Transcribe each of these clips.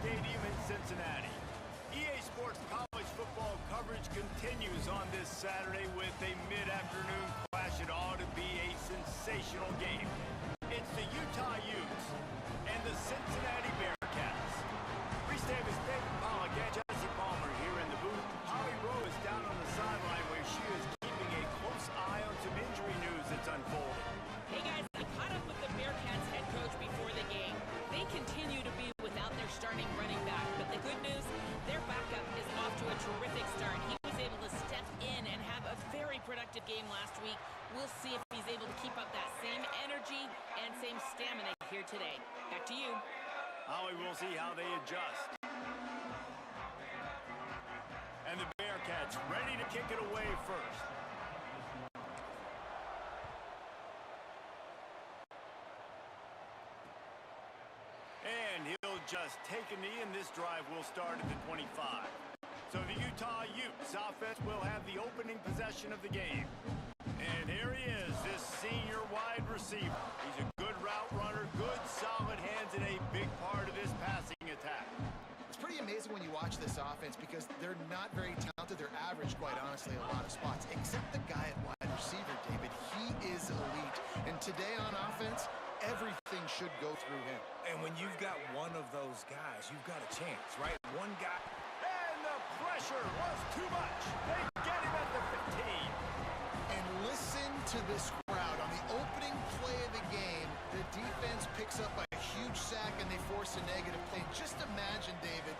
Stadium in Cincinnati. EA Sports college football coverage continues on this Saturday with a mid-afternoon clash. It ought to be a sensational game. It's the Utah Utes and the Cincinnati Bearcats. Reese Davis, David Pollock, and Jesse Palmer here in the booth. Holly Rowe is down on the sideline where she is keeping a close eye on some injury news that's unfolding. Hey guys, I caught up with the Bearcats head coach before the game. They continue to be without their starting running back, but the good news, their backup is off to a terrific start. He was able to step in and have a very productive game last week. We'll see if he's able to keep up that same energy and same stamina here today. Back to you. Holly, we'll see how they adjust. And the Bearcats ready to kick it away first. And he'll just take a knee, and this drive will start at the 25. So the Utah Utes offense will have the opening possession of the game. And here he is, this senior wide receiver. He's a good route runner, good solid hands, and a big part of this passing attack. It's pretty amazing when you watch this offense because they're not very talented. They're average, quite honestly, in a lot of spots, except the guy at wide receiver, David. He is elite. And today on offense, everything should go through him. And when you've got one of those guys, you've got a chance, right? One guy. And the pressure was too much. They get him at the 15. And listen to this crowd. On the opening play of the game, the defense picks up a huge sack and they force a negative play. Just imagine, David,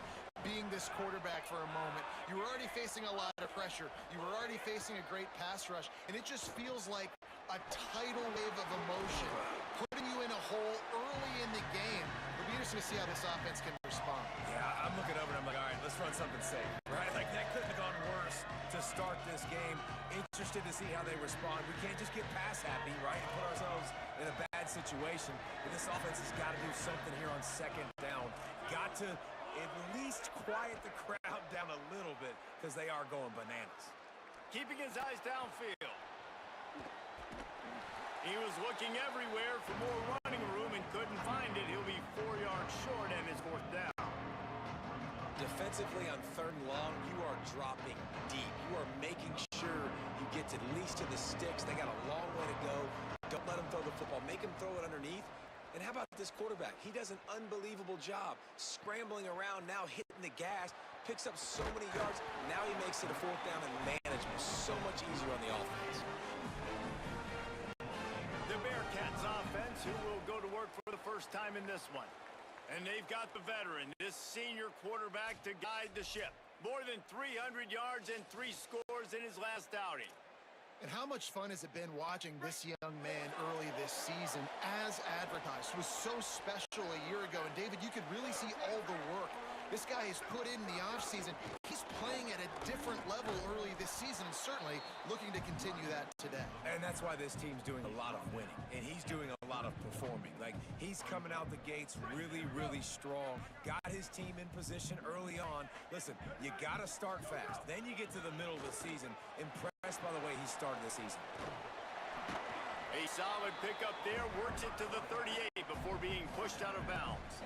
being this quarterback for a moment. You were already facing a lot of pressure. You were already facing a great pass rush. And it just feels like a tidal wave of emotion, putting you in a hole early in the game. It'll be interesting to see how this offense can respond. Yeah, I'm looking over and I'm like, all right, let's run something safe, right? Like, that couldn't have gone worse to start this game. Interested to see how they respond. We can't just get pass happy, right, and put ourselves in a bad situation. But this offense has got to do something here on second down. Got to at least quiet the crowd down a little bit because they are going bananas. Keeping his eyes downfield. He was looking everywhere for more running room and couldn't find it. He'll be 4 yards short and his fourth down. Defensively on third and long, you are dropping deep. You are making sure you get at least to the sticks. They got a long way to go. Don't let them throw the football. Make them throw it underneath. And how about this quarterback? He does an unbelievable job scrambling around, now hitting the gas, picks up so many yards. Now he makes it a fourth down and management so much easier on the offense. The Bearcats offense, who will go to work for the first time in this one. And they've got the veteran, this senior quarterback, to guide the ship. More than 300 yards and 3 scores in his last outing. And how much fun has it been watching this young man early this season as advertised? It was so special a year ago. And, David, you could really see all the work this guy has put in the offseason. He's playing at a different level early this season and certainly looking to continue that today. And that's why this team's doing a lot of winning, and he's doing a lot of performing. Like, he's coming out the gates really, really strong. Got his team in position early on. Listen, you got to start fast. Then you get to the middle of the season. Impressed by the way he started the season. A solid pickup there, works it to the 38 before being pushed out of bounds.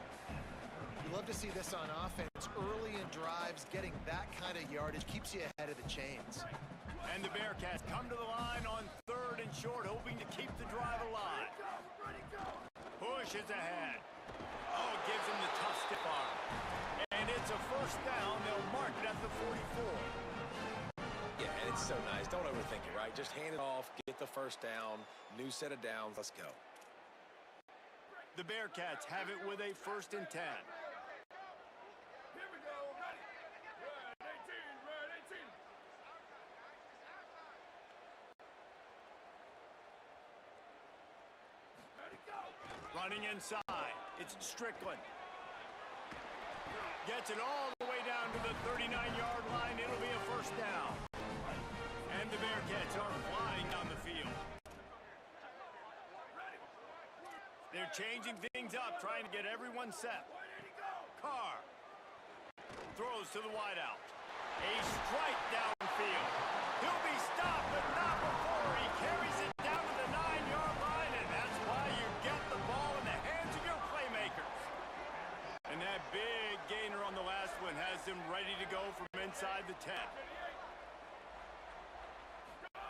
You love to see this on offense. Early in drives, getting that kind of yardage keeps you ahead of the chains. And the Bearcats come to the line on third and short, hoping to keep the drive alive. Pushes ahead. Oh, gives him the tough stiff arm. And it's a first down. They'll mark it at the 44. Yeah, and it's so nice. Don't overthink it, right? Just hand it off, get the first down, new set of downs. Let's go. The Bearcats have it with a 1st and 10. Running inside, it's Strickland. Gets it all the way down to the 39-yard line. It'll be a first down. And the Bearcats are flying down the field. They're changing things up, trying to get everyone set. Carr throws to the wideout. A strike downfield. He'll be stopped, but not before he carries it down to the 9-yard line, and that's why you get the ball in the hands of your playmakers. And that big gainer 10.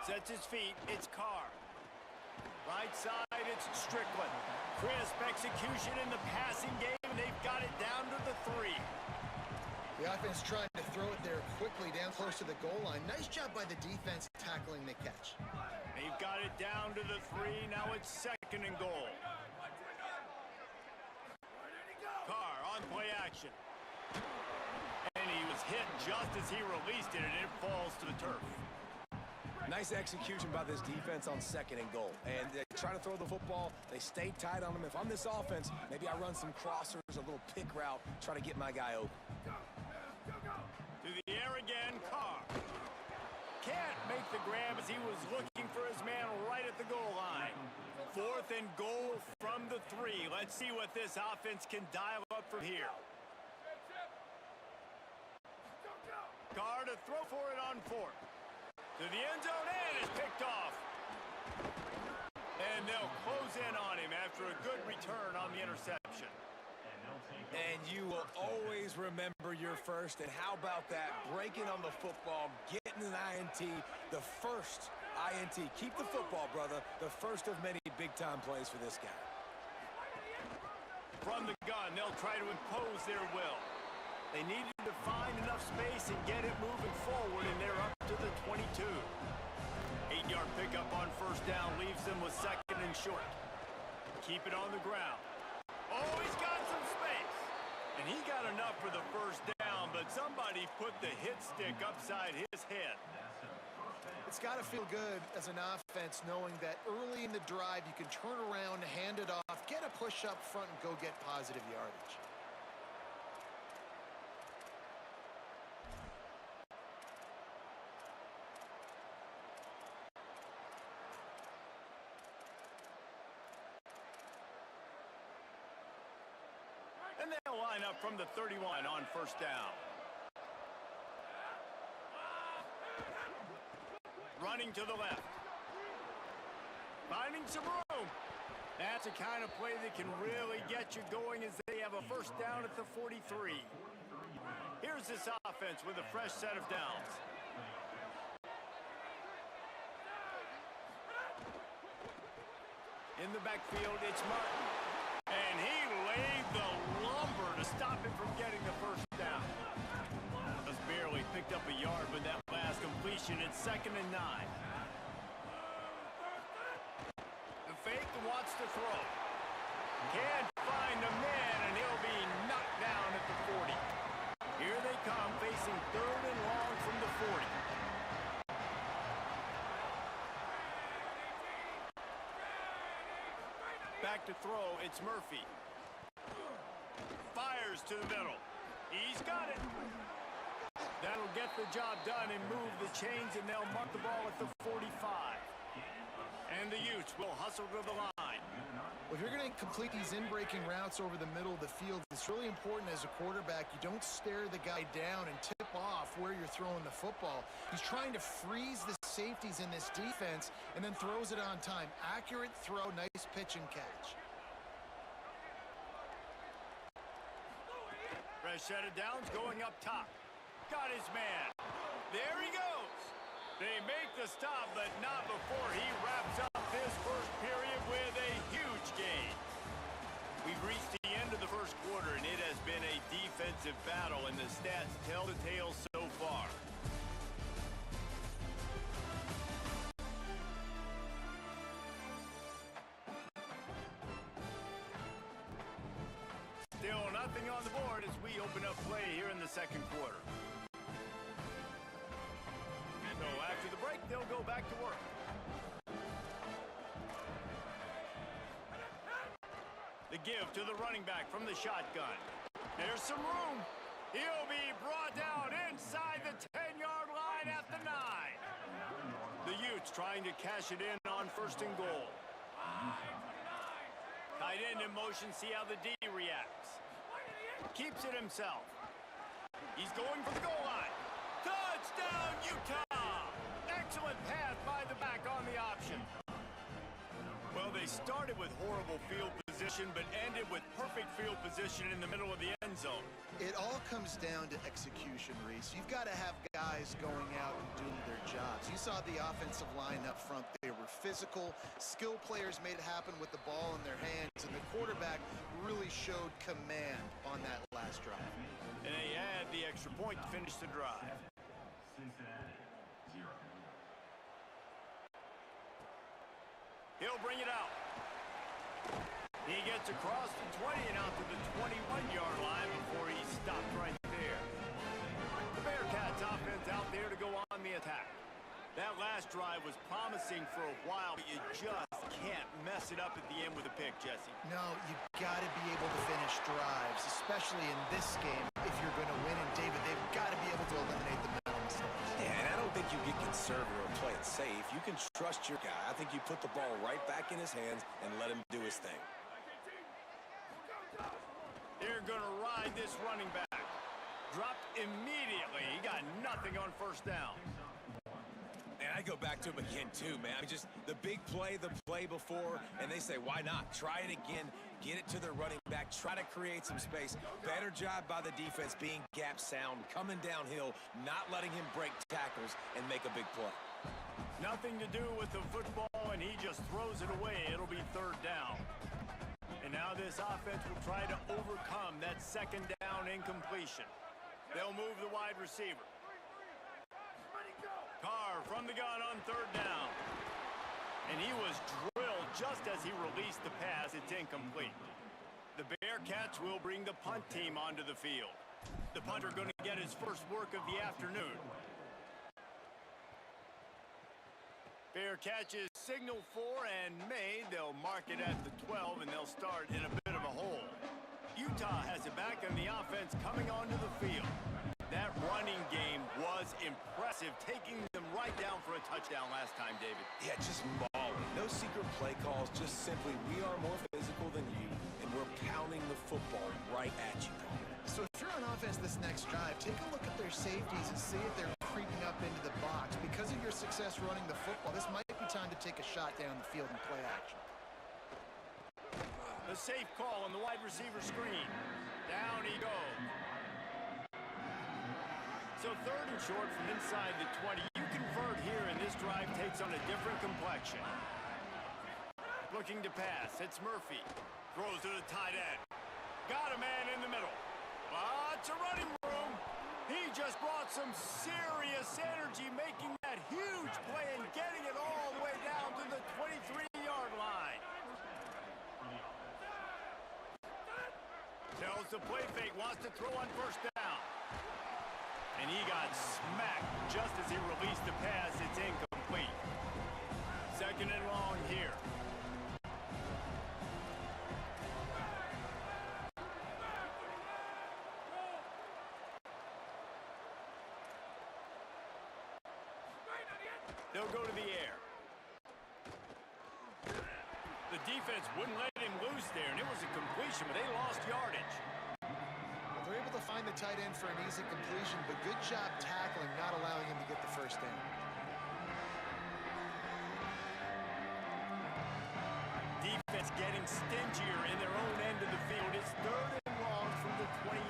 Sets his feet, it's Carr. Right side, it's Strickland. Crisp execution in the passing game, and they've got it down to the 3. The offense trying to throw it there quickly down close to the goal line. Nice job by the defense tackling the catch. They've got it down to the 3. Now it's 2nd and goal. Carr on play action. And he was hit just as he released it, and it falls to the turf. Nice execution by this defense on 2nd and goal. And they try to throw the football. They stay tight on him. If I'm this offense, maybe I run some crossers, a little pick route, try to get my guy open. To the air again, Carr. Can't make the grab as he was looking for his man right at the goal line. 4th and goal from the 3. Let's see what this offense can dial up from here. Carr to throw for it on 4th. To the end zone, and it's picked off. And they'll close in on him after a good return on the interception. And you will always remember your first. And how about that? Breaking on the football, getting an INT, the first INT. Keep the football, brother. The first of many big-time plays for this guy. From the gun, they'll try to impose their will. They needed to find enough space and get it moving forward, and they're up to the 22. 8-yard pickup on 1st down leaves them with 2nd and short. Keep it on the ground. Oh, he's got some space. And he got enough for the 1st down, but somebody put the hit stick upside his head. It's got to feel good as an offense knowing that early in the drive you can turn around, hand it off, get a push up front, and go get positive yardage. And they'll line up from the 31 on 1st down. Running to the left. Finding some room. That's the kind of play that can really get you going as they have a 1st down at the 43. Here's this offense with a fresh set of downs. In the backfield, it's Martin. And he laid the lumber to stop him from getting the 1st down. Just barely picked up a yard with that last completion. It's 2nd and 9. The fake wants to throw. Can't find a man, and he'll be knocked down at the 40. Here they come, facing 3rd and long from the 40. Back to throw, it's Murphy. Fires to the middle. He's got it. That'll get the job done and move the chains, and they'll mark the ball at the 45. And the Utes will hustle to the line. Well, if you're going to complete these in-breaking routes over the middle of the field, it's really important as a quarterback you don't stare the guy down and tip off where you're throwing the football. He's trying to freeze the safeties in this defense and then throws it on time. Accurate throw, nice pitch and catch. Fresh set of downs going up top. Got his man. There he goes. They make the stop, but not before he wraps up this 1st period with a huge gain. We've reached the end of the 1st quarter, and it has been a defensive battle, and the stats tell the tale so far. Still nothing on the board as we open up play here in the 2nd quarter. So after the break, they'll go back to work. The give to the running back from the shotgun. There's some room. He'll be brought down inside the 10-yard line at the 9. The Utes trying to cash it in on 1st and goal. Tight end in motion, see how the D reacts. Keeps it himself. He's going for the goal line. Touchdown, Utah! Excellent pass by the back on the option. Well, they started with horrible field position. position, but ended with perfect field position in the middle of the end zone. It all comes down to execution, Reese. You've got to have guys going out and doing their jobs. You saw the offensive line up front. They were physical. Skill players made it happen with the ball in their hands, and the quarterback really showed command on that last drive. And they had the extra point to finish the drive. He'll bring it out. He gets across the 20 and out to the 21-yard line before he stopped right there. The Bearcats offense out there to go on the attack. That last drive was promising for a while, but you just can't mess it up at the end with a pick, Jesse. No, you got to be able to finish drives, especially in this game if you're going to win. And, David, they've got to be able to eliminate the mental mistakes. Yeah, and I don't think you get conservative or play it safe. You can trust your guy. I think you put the ball right back in his hands and let him do his thing. They're going to ride this running back. Dropped immediately. He got nothing on first down. And I go back to him again, too, man. Just the big play, the play before, and they say, why not? Try it again. Get it to their running back. Try to create some space. Better job by the defense being gap sound, coming downhill, not letting him break tackles and make a big play. Nothing to do with the football, and he just throws it away. It'll be third down. And now this offense will try to overcome that second down incompletion. They'll move the wide receiver. Carr from the gun on third down. And he was drilled just as he released the pass. It's incomplete. The Bearcats will bring the punt team onto the field. The punter going to get his first work of the afternoon. Fair catch is signaled for and made. They'll mark it at the 12, and they'll start in a bit of a hole. Utah has it back on the offense coming onto the field. That running game was impressive, taking them right down for a touchdown last time, David. Yeah, just mauling. No secret play calls, just simply we are more physical than you, and we're pounding the football right at you. So if you're on offense this next drive, take a look at their safeties and see if they're creeping up into the box. Because of your success running the football, this might be time to take a shot down the field and play action. The safe call on the wide receiver screen. Down he goes. So third and short from inside the 20. You convert here, and this drive takes on a different complexion. Looking to pass. It's Murphy. Throws to the tight end. Got a man in the middle. Lots of running room. He just brought some serious energy, making that huge play and getting it all the way down to the 23-yard line. Tells the play fake, wants to throw on first down. And he got smacked just as he released the pass. It's incomplete. Second and long here. They'll go to the air. The defense wouldn't let him loose there, and it was a completion, but they lost yardage. Well, they're able to find the tight end for an easy completion, but good job tackling, not allowing him to get the first down. Defense getting stingier in their own end of the field. It's third and long from the 28.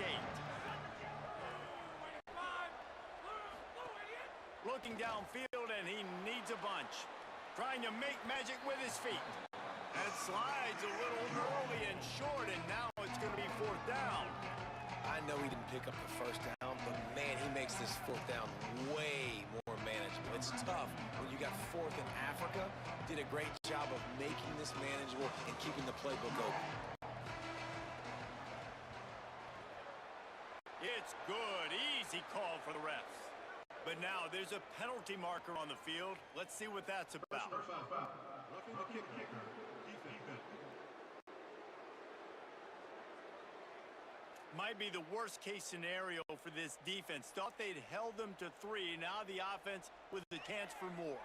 Looking downfield, and he needs a bunch. Trying to make magic with his feet. That slides a little early and short, and now it's going to be fourth down. I know he didn't pick up the first down, but, man, he makes this fourth down way more manageable. It's tough when you got fourth in Africa. Did a great job of making this manageable and keeping the playbook open. It's good. Easy call for the refs. But now there's a penalty marker on the field. Let's see what that's about. Might be the worst case scenario for this defense. Thought they'd held them to 3. Now the offense with a chance for more.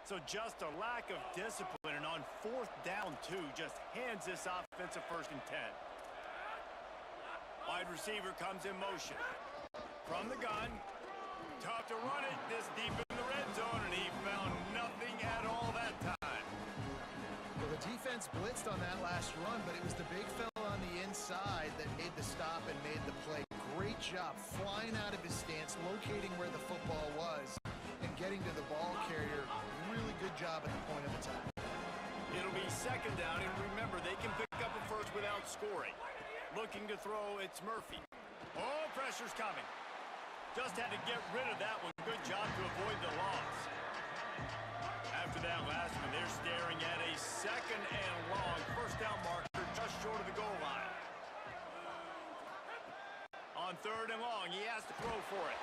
So just a lack of discipline, and on fourth down, too, just hands this offense a first and 10. Wide receiver comes in motion. From the gun, Tough to run it this deep in the red zone, and he found nothing at all that time. Well, the defense blitzed on that last run, but it was the big fella on the inside that made the stop and made the play. Great job flying out of his stance, locating where the football was, and getting to the ball carrier. Really good job at the point of attack. It'll be second down, and remember, they can pick up a first without scoring. Looking to throw, it's Murphy. Oh, pressure's coming. Just had to get rid of that one. Good job to avoid the loss. After that last one, they're staring at a second and long first down marker just short of the goal line. On third and long, he has to throw for it.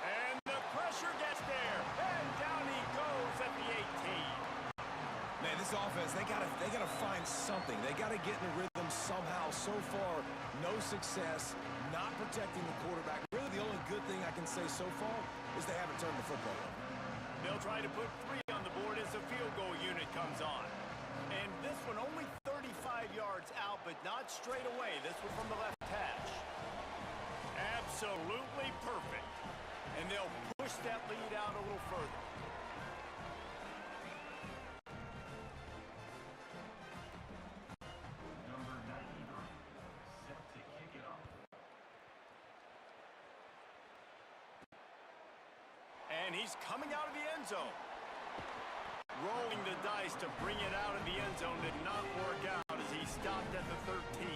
And the pressure gets there. And down he goes at the 18. Man, this offense, they gotta find something. They gotta get in the rhythm somehow. So far, no success, not protecting the quarterback. Really, the only good thing I can say so far is they haven't turned the football over. They'll try to put 3 on the board as the field goal unit comes on. And this one only 35 yards out, but not straight away. This one from the left hash. Absolutely perfect. And they'll push that lead out a little further. And he's coming out of the end zone. Rolling the dice to bring it out of the end zone did not work out as he stopped at the 13.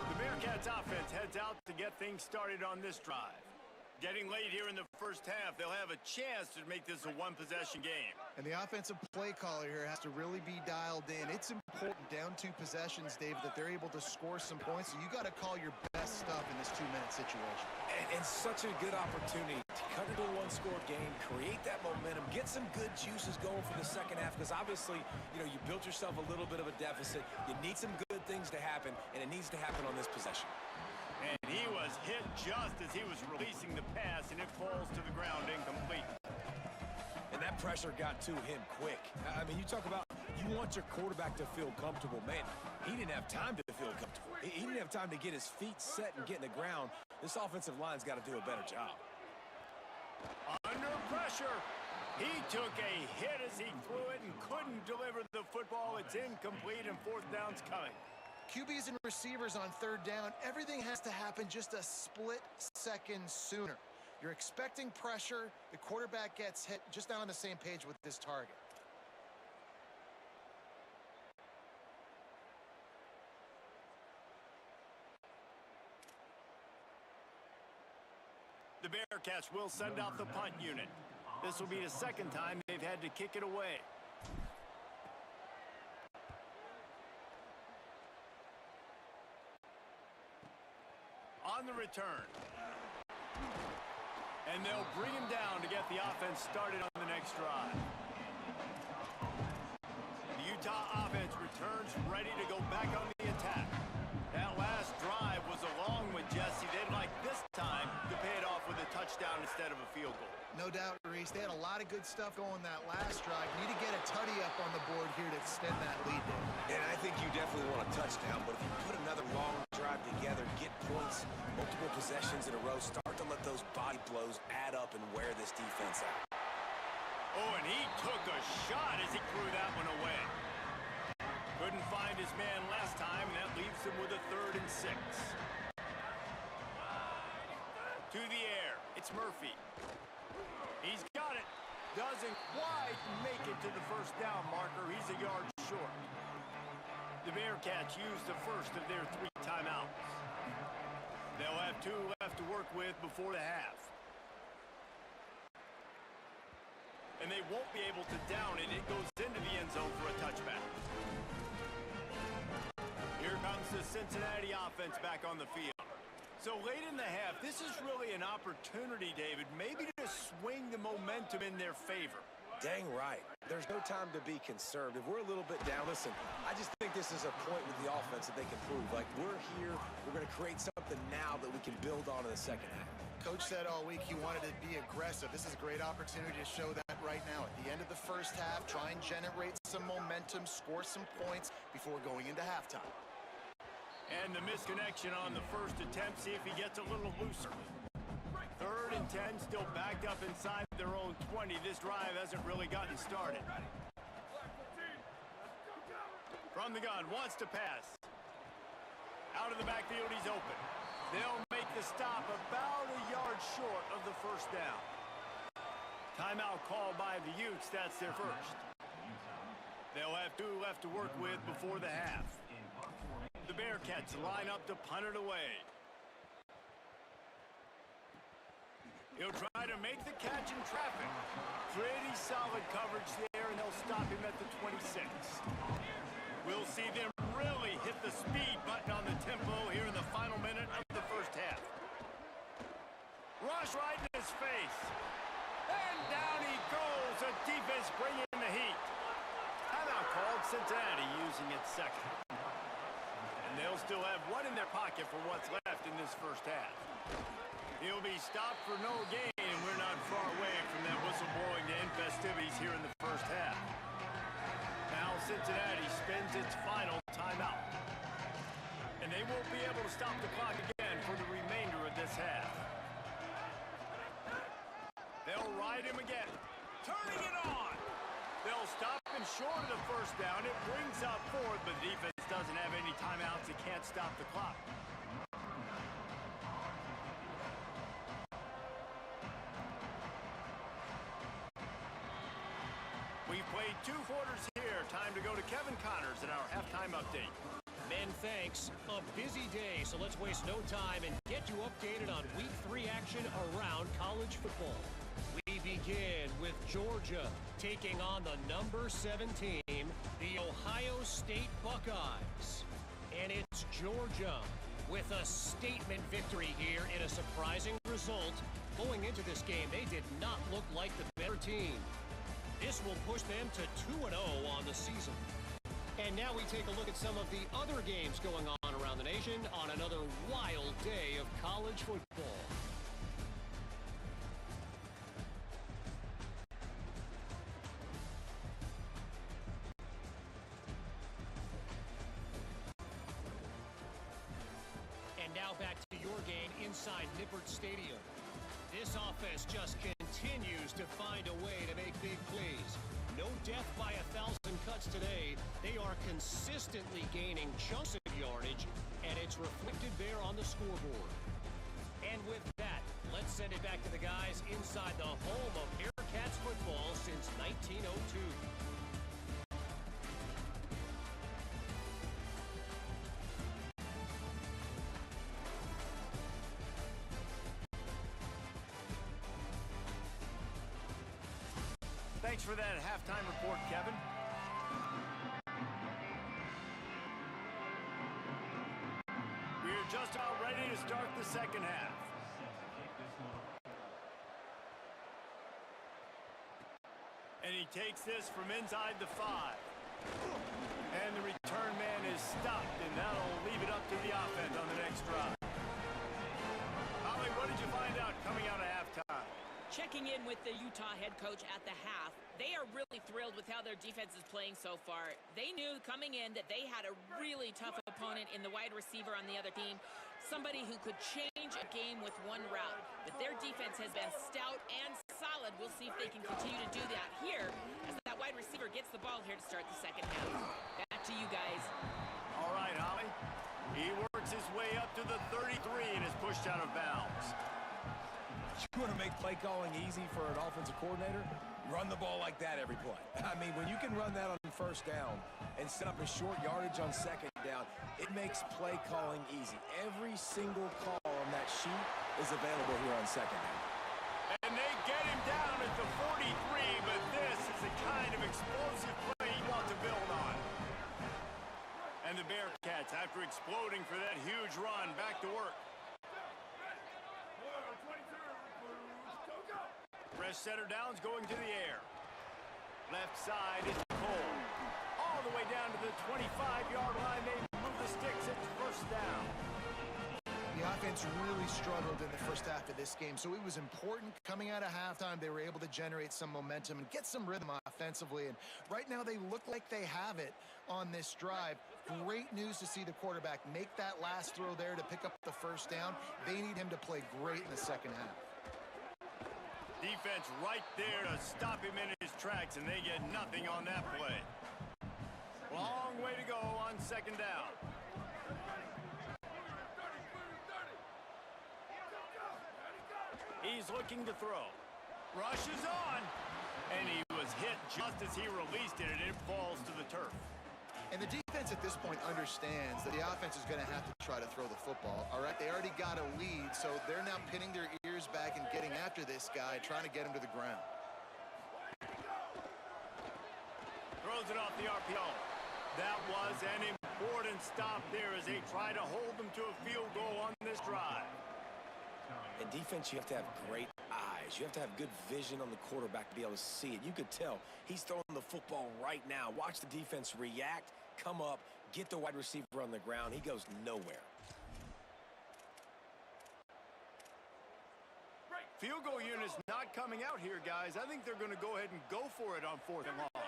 The Bearcats offense heads out to get things started on this drive. Getting late here in the first half, they'll have a chance to make this a one-possession game. And the offensive play caller here has to really be dialed in. It's important down 2 possessions, David, that they're able to score some points. So you got to call your best stuff in this 2-minute situation. And such a good opportunity to cut into a one-score game, create that momentum, get some good juices going for the second half, because obviously, you built yourself a little bit of a deficit. You need some good things to happen, and it needs to happen on this possession. And he was hit just as he was releasing the pass, and it falls to the ground incomplete. And that pressure got to him quick. I mean, you talk about you want your quarterback to feel comfortable. Man, he didn't have time to feel comfortable. He didn't have time to get his feet set and get in the ground. This offensive line's got to do a better job. Under pressure. He took a hit as he threw it and couldn't deliver the football. It's incomplete, and fourth down's coming. QBs and receivers on third down, everything has to happen just a split second sooner. You're expecting pressure, the quarterback gets hit, just not on the same page with this target. The Bearcats will send out the punt unit. This will be the second time they've had to kick it away. On the return. And they'll bring him down to get the offense started on the next drive. The Utah offense returns ready to go back on the attack. That last drive was a long one, Jesse. They'd like this time to pay it off with a touchdown instead of a field goal. No doubt, Reese. They had a lot of good stuff going that last drive. Need to get a tutty up on the board here to extend that lead, Dave. And I think you definitely want a touchdown, but if you put another long drive together, get points, multiple possessions in a row, start to let those body blows add up and wear this defense out. Oh, and he took a shot as he threw that one away. Couldn't find his man last time, and that leaves him with a 3rd and 6. To the air, it's Murphy. He's got it. Doesn't quite make it to the first down marker. He's a yard short. The Bearcats use the first of their 3 timeouts. They'll have 2 left to work with before the half. And they won't be able to down it. It goes into the end zone for a touchback. Here comes the Cincinnati offense back on the field. So late in the half, this is really an opportunity, David, maybe to swing the momentum in their favor. Dang right. There's no time to be concerned. If we're a little bit down, listen, I just think this is a point with the offense that they can prove. Like, we're here, we're going to create something now that we can build on in the second half. Coach said all week he wanted to be aggressive. This is a great opportunity to show that right now. At the end of the first half, try and generate some momentum, score some points before going into halftime. And the misconnection on the first attempt. See if he gets a little looser. 3rd and 10, still backed up inside their own 20. This drive hasn't really gotten started. From the gun, wants to pass. Out of the backfield, he's open. They'll make the stop about a yard short of the first down. Timeout called by the Utes. That's their first. They'll have 2 left to work with before the half. The Bearcats line up to punt it away. He'll try to make the catch in traffic. Pretty solid coverage there, and they'll stop him at the 26. We'll see them really hit the speed button on the tempo here in the final minute of the first half. Rush right in his face. And down he goes. The defense bringing the heat. Timeout called, Cincinnati using it second. And they'll still have 1 in their pocket for what's left in this first half. He'll be stopped for no gain, and we're not far away from that whistle blowing to end festivities here in the first half. Now Cincinnati spends its final timeout. And they won't be able to stop the clock again for the remainder of this half. They'll ride him again. Turning it on. They'll stop him short of the first down. It brings up 4th, but the defense doesn't have any timeouts. It can't stop the clock. We've played 2 quarters here. Time to go to Kevin Connors in our halftime update. Men, thanks. A busy day, so let's waste no time and get you updated on Week 3 action around college football. We begin with Georgia taking on the number 7 team, the Ohio State Buckeyes. And it's Georgia with a statement victory here in a surprising result. Going into this game, they did not look like the better team. This will push them to 2-0 on the season. And now we take a look at some of the other games going on around the nation on another wild day of college football. And now back to your game inside Nippert Stadium. This offense just continues to find a way to make big plays. No death by 1,000 cuts today. They are consistently gaining chunks of yardage, and it's reflected there on the scoreboard. And with that, let's send it back to the guys inside the home of Bearcats football since 1902. Thanks for that halftime report, Kevin. We're just about ready to start the second half. And he takes this from inside the 5. And the return man is stopped, and that'll leave it up to the offense on the next drive. Holly, what did you find out coming out of halftime? Checking in with the Utah head coach at the half, they are really thrilled with how their defense is playing so far. They knew coming in that they had a really tough opponent in the wide receiver on the other team, somebody who could change a game with one route. But their defense has been stout and solid. We'll see if they can continue to do that here as that wide receiver gets the ball here to start the second half. Back to you guys. All right, Holly. He works his way up to the 33 and is pushed out of bounds. You want to make play calling easy for an offensive coordinator? Run the ball like that every play. I mean, when you can run that on first down and set up a short yardage on second down, it makes play calling easy. Every single call on that sheet is available here on second down. And they get him down at the 43, but this is the kind of explosive play you want to build on. And the Bearcats, after exploding for that huge run, back to work. Fresh setter downs going to the air. Left side is Cole. All the way down to the 25-yard line. They move the sticks. It's first down. The offense really struggled in the first half of this game, so it was important coming out of halftime. They were able to generate some momentum and get some rhythm offensively, and right now they look like they have it on this drive. Great news to see the quarterback make that last throw there to pick up the first down. They need him to play great in the second half. Defense right there to stop him in his tracks, and they get nothing on that play. Long way to go on second down. He's looking to throw. Rushes on. And he was hit just as he released it, and it falls to the turf. And the defense at this point understands that the offense is going to have to try to throw the football. All right, they already got a lead, so they're now pinning their ears back and getting after this guy, trying to get him to the ground. Throws it off the RPO. That was an important stop there as they try to hold them to a field goal on this drive. In defense, you have to have great eyes. You have to have good vision on the quarterback to be able to see it. You could tell he's throwing the football right now. Watch the defense react, come up, get the wide receiver on the ground. He goes nowhere. Field goal unit's not coming out here, guys. I think they're going to go ahead and go for it on 4th and long.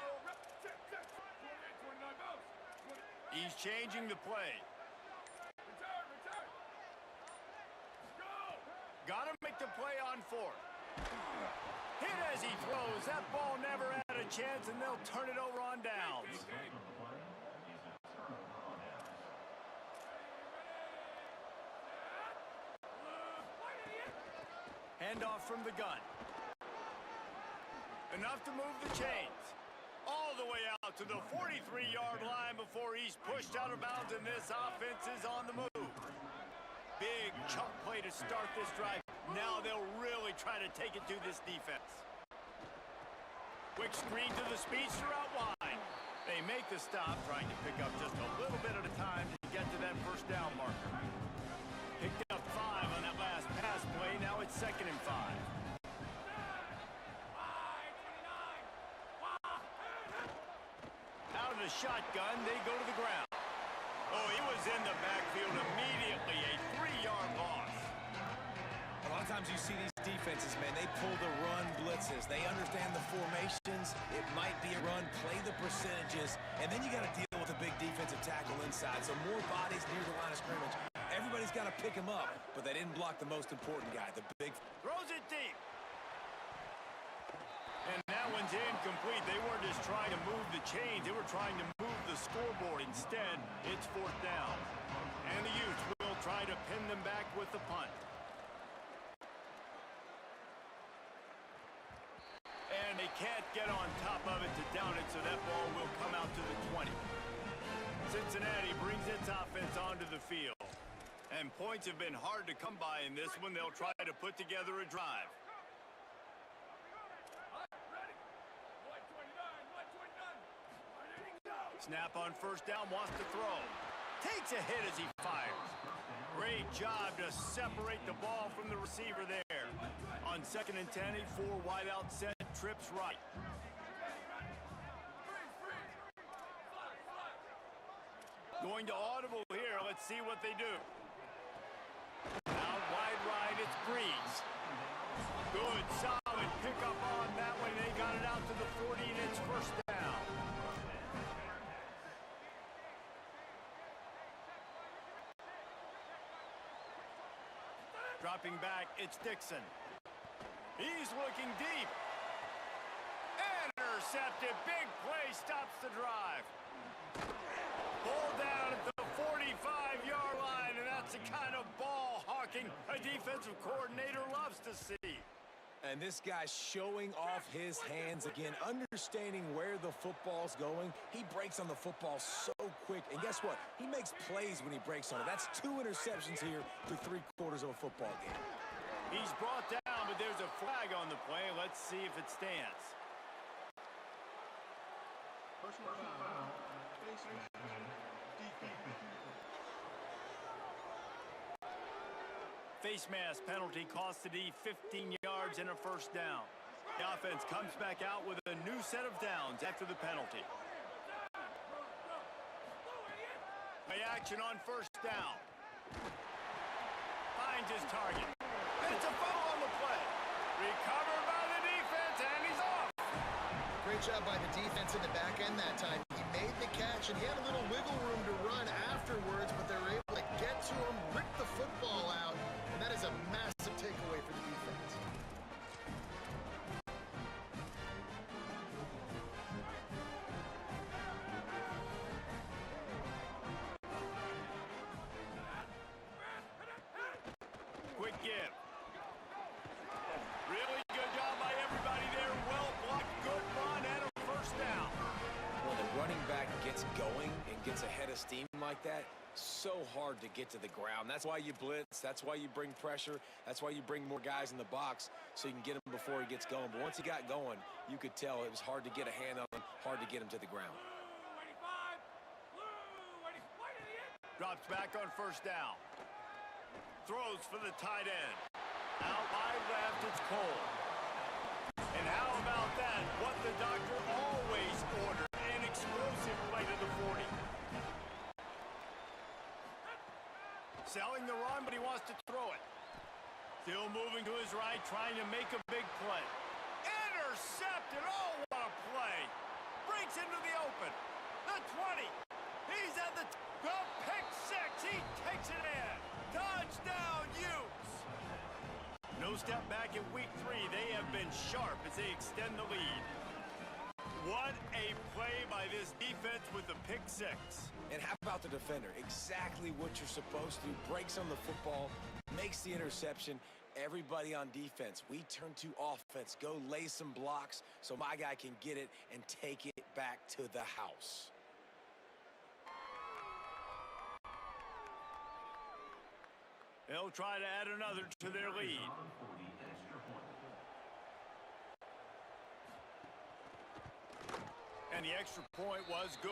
He's changing the play. Got to make the play on 4th. Hit as he throws. That ball never had a chance, and they'll turn it over on downs. Handoff from the gun. Enough to move the chains. All the way out to the 43-yard line before he's pushed out of bounds, and this offense is on the move. Big chunk play to start this drive. Now they'll really try to take it to this defense. Quick screen to the speedster out wide. They make the stop, trying to pick up just a little bit at a time to get to that first down marker. Picked up 5 on that last pass play. Now it's 2nd and 5. Out of the shotgun, they go to the ground. Oh, he was in the backfield immediately. A 3-yard loss. A lot of times you see these defenses, man, they pull the run blitzes. They understand the formations. It might be a run, play the percentages, and then you got to deal with a big defensive tackle inside. So more bodies near the line of scrimmage. Everybody's got to pick him up, but they didn't block the most important guy, the big. Throws it deep. And that one's incomplete. They weren't just trying to move the chains. They were trying to move the scoreboard. Instead, it's 4th down. And the Utes will try to pin them back with the punt. And they can't get on top of it to down it, so that ball will come out to the 20. Cincinnati brings its offense onto the field. And points have been hard to come by in this one. They'll try to put together a drive. Snap on 1st down, wants to throw. Takes a hit as he fires. Great job to separate the ball from the receiver there. On 2nd and 10, a 4 wide out set, trips right. Going to audible here. Let's see what they do. Out wide right, it's Breeze. Good, solid pickup on that one. They got it out to the 40, and it's 1st down. Dropping back, it's Dixon. He's looking deep. Intercepted. Big play stops the drive. Pulled down at the 45-yard line, and that's the kind of ball hawking a defensive coordinator loves to see. And this guy's showing off his hands again, understanding where the football's going. He breaks on the football so quick. And guess what? He makes plays when he breaks on it. That's 2 interceptions here through 3/4 of a football game. He's brought down, but there's a flag on the play. Let's see if it stands. Face mask penalty costs the D 15 yards and a 1st down. The offense comes back out with a new set of downs after the penalty. Play action on 1st down. Finds his target. It's a foul on the play. Recovered by the defense, and he's off. Great job by the defense in the back end that time. He made the catch, and he had a little wiggle room to run afterwards, but they were able to get to him, rip the football out, and that is a massive takeaway for the defense. gets going and gets ahead of steam like that, so hard to get to the ground. That's why you blitz. That's why you bring pressure. That's why you bring more guys in the box so you can get him before he gets going. But once he got going, you could tell it was hard to get a hand on him, hard to get him to the ground. Drops back on first down. Throws for the tight end. Out wide left, it's Cole. And how about that? What the doctor always ordered. An explosive play to the 40. Selling the run, but he wants to throw it. Still moving to his right, trying to make a big play. Intercepted. Oh, what a play. Breaks into the open. The 20. He's at the pick six. He takes it in. Touchdown, Utes. No step back in week 3. They have been sharp as they extend the lead. What a play by this defense with the pick six. And how about the defender? Exactly what you're supposed to do. Breaks on the football, makes the interception. Everybody on defense, we turn to offense. Go lay some blocks so my guy can get it and take it back to the house. They'll try to add another to their lead. And the extra point was good.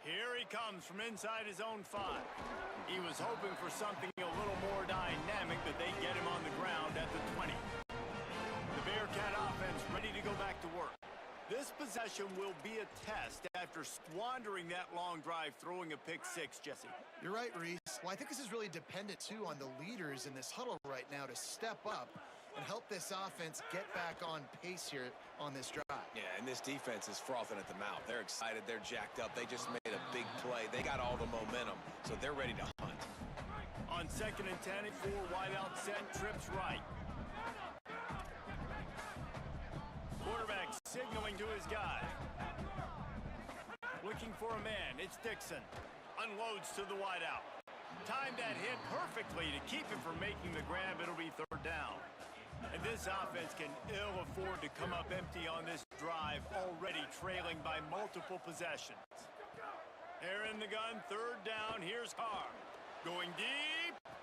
Here he comes from inside his own 5. He was hoping for something a little more dynamic, but they get him on the ground at the 20. The Bearcat offense ready to go back to work. This possession will be a test after squandering that long drive, throwing a pick six, Jesse. You're right, Reese. Well, I think this is really dependent, too, on the leaders in this huddle right now to step up and help this offense get back on pace here on this drive. Yeah, and this defense is frothing at the mouth. They're excited. They're jacked up. They just made a big play. They got all the momentum, so they're ready to hunt. On 2nd and 10, 4 wide out set, trips right. Quarterback signaling to his guy. Looking for a man. It's Dixon. Unloads to the wide out. Timed that hit perfectly to keep him from making the grab. It'll be 3rd down. And this offense can ill afford to come up empty on this drive, already trailing by multiple possessions. They're in the gun, 3rd down. Here's Carr. Going deep.